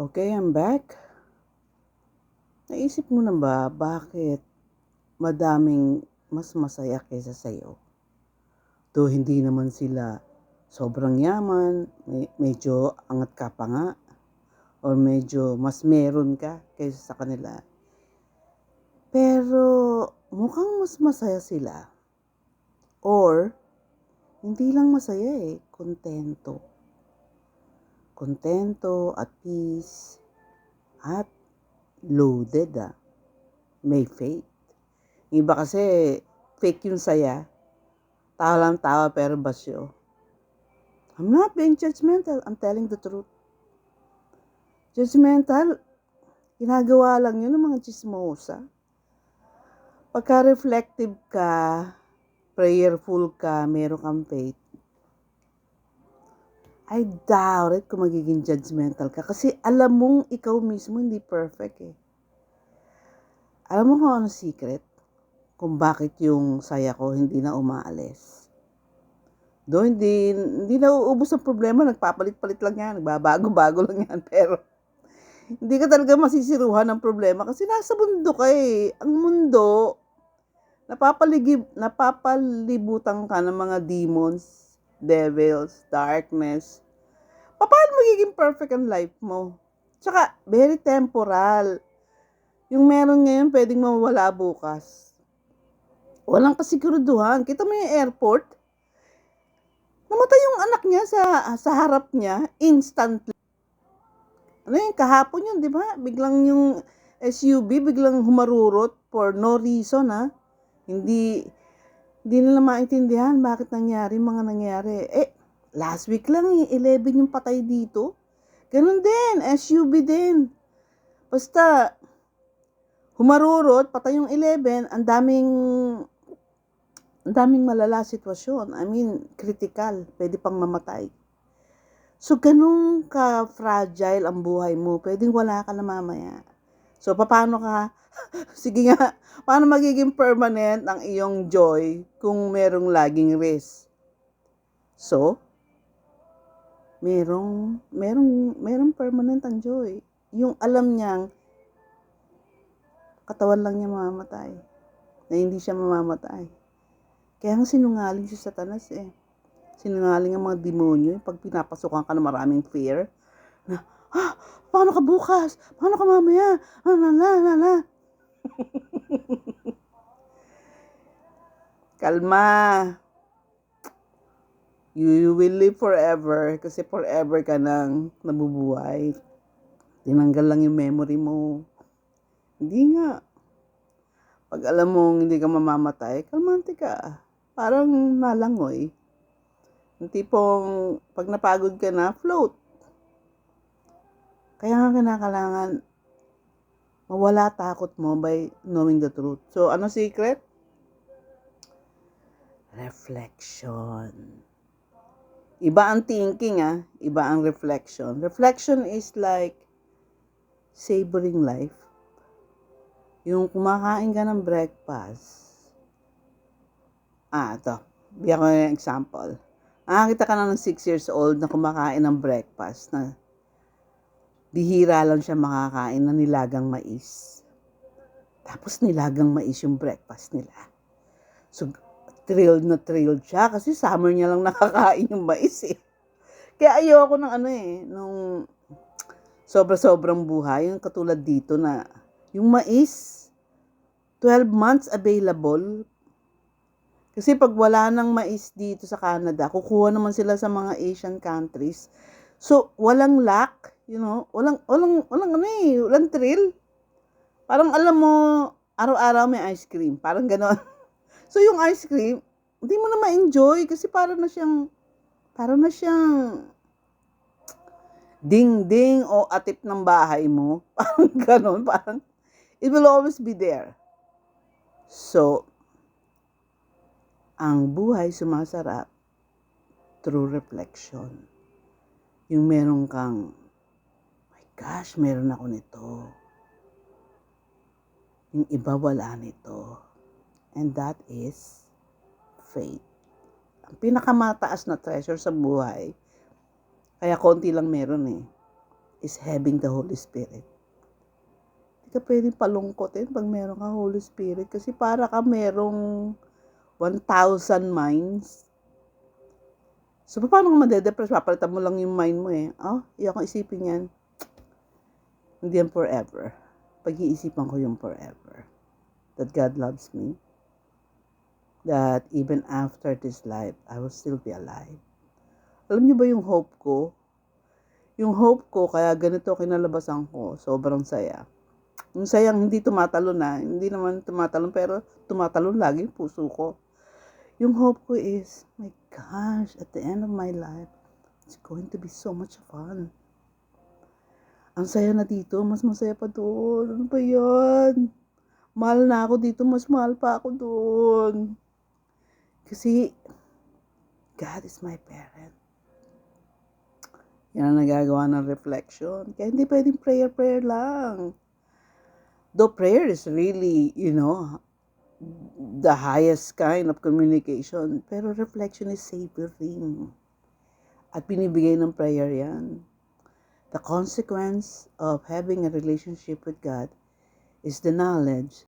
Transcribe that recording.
Okay, I'm back. Naisip mo na ba bakit madaming mas masaya kaysa sa'yo? Though hindi naman sila sobrang yaman, medyo angat ka pa nga, or medyo mas meron ka kaysa sa kanila. Pero mukhang mas masaya sila. Or hindi lang masaya kontento. Kontento, at peace, at loaded may faith. Iba kasi fake yung saya. Tawa lang tawa pero basyo. I'm not being judgmental. I'm telling the truth. Judgmental, ginagawa lang yun ng mga chismosa. Pagka-reflective ka, prayerful ka, meron kang faith, I doubt it kung magiging judgmental ka. Kasi alam mong ikaw mismo hindi perfect Alam mo kung ano secret? Kung bakit yung saya ko hindi na umaalis. Doon hindi na uubos ang problema, nagpapalit-palit lang yan, nagbabago-bago lang yan, pero hindi ka talaga masisiruhan ng problema kasi nasa mundo ka Ang mundo, napapalibutan ka ng mga demons, devils, darkness. Paano magiging perfect ang life mo? Tsaka, very temporal. Yung meron ngayon, pwedeng mawala bukas. Walang kasiguraduhan. Kita mo yung airport, namatay yung anak niya sa harap niya, instantly. Ano yun, kahapon yun, di ba? Biglang yung SUV, biglang humarurot for no reason, Hindi nila maintindihan bakit mga nangyari. Last week lang 11 yung patay dito. Ganun din, SUV din. Basta, humarurot, patay yung 11, ang daming malala sitwasyon. I mean, critical, pwede pang mamatay. So, ganun ka-fragile ang buhay mo. Pwedeng wala ka na mamaya. So, paano ka? Sige nga, paano magiging permanent ang iyong joy kung merong laging risk? So, merong permanent ang joy. Yung alam niyang katawan lang niya mamamatay. Na hindi siya mamamatay. Kaya ang sinungaling si Satanas Sinungaling ang mga demonyo pag pinapasukan ka ng maraming fear. Na, paano ka bukas? Paano ka mamaya? Kalma. You will live forever kasi forever ka nang nabubuhay. Tinanggal lang yung memory mo. Hindi nga. Pag alam mong hindi ka mamamatay, kalmante ka. Parang nalangoy. Yung tipong pag napagod ka na, float. Kaya nga kinakailangan mawala takot mo by knowing the truth. So, ano secret? Reflection. Iba ang thinking, iba ang reflection. Reflection is like savoring life. Yung kumakain ka ng breakfast. Ito. Bigyan ko yung example. Nakakita ka na ng 6 years old na kumakain ng breakfast na bihira lang siya makakain ng nilagang mais. Tapos nilagang mais yung breakfast nila. So, thrilled na siya kasi summer niya lang nakakain yung mais Kaya ayoko ng nung sobra-sobrang buhay, yung katulad dito na yung mais, 12 months available. Kasi pag wala nang mais dito sa Canada, kukuha naman sila sa mga Asian countries. So, walang luck, walang thrill. Parang alam mo, araw-araw may ice cream. Parang gano'n. So, yung ice cream, hindi mo na ma-enjoy kasi parang na siyang ding-ding o atip ng bahay mo. Parang gano'n. Parang, it will always be there. So, ang buhay sumasarap through reflection. Yung meron kang, my gosh, meron ako nito. Yung iba wala nito. And that is faith. Ang pinakamataas na treasure sa buhay, kaya konti lang meron is having the Holy Spirit. Hindi ka pwedeng palungkotin pag meron ka Holy Spirit kasi para ka merong 1,000 minds. So, paano ka madedepress? Papalitan mo lang yung mind mo eh. Iyak kong isipin yan. Hindi yan forever. Pag-iisipan ko yung forever. That God loves me. That even after this life, I will still be alive. Alam niyo ba yung hope ko? Yung hope ko, kaya ganito kinalabasan ko, sobrang saya. Yung sayang hindi tumatalon na, hindi naman tumatalon, pero tumatalon lagi yung puso ko. Yung hope ko is, my gosh, at the end of my life, it's going to be so much fun. Ang saya na dito, mas masaya pa doon. Ano ba yan? Mahal na ako dito, mas mahal pa ako doon. Kasi, God is my parent. Yan ang nagagawa ng reflection. Kaya hindi pwedeng prayer lang. Though prayer is really, the highest kind of communication. Pero reflection is savoring. At binibigay ng prayer yan. The consequence of having a relationship with God is the knowledge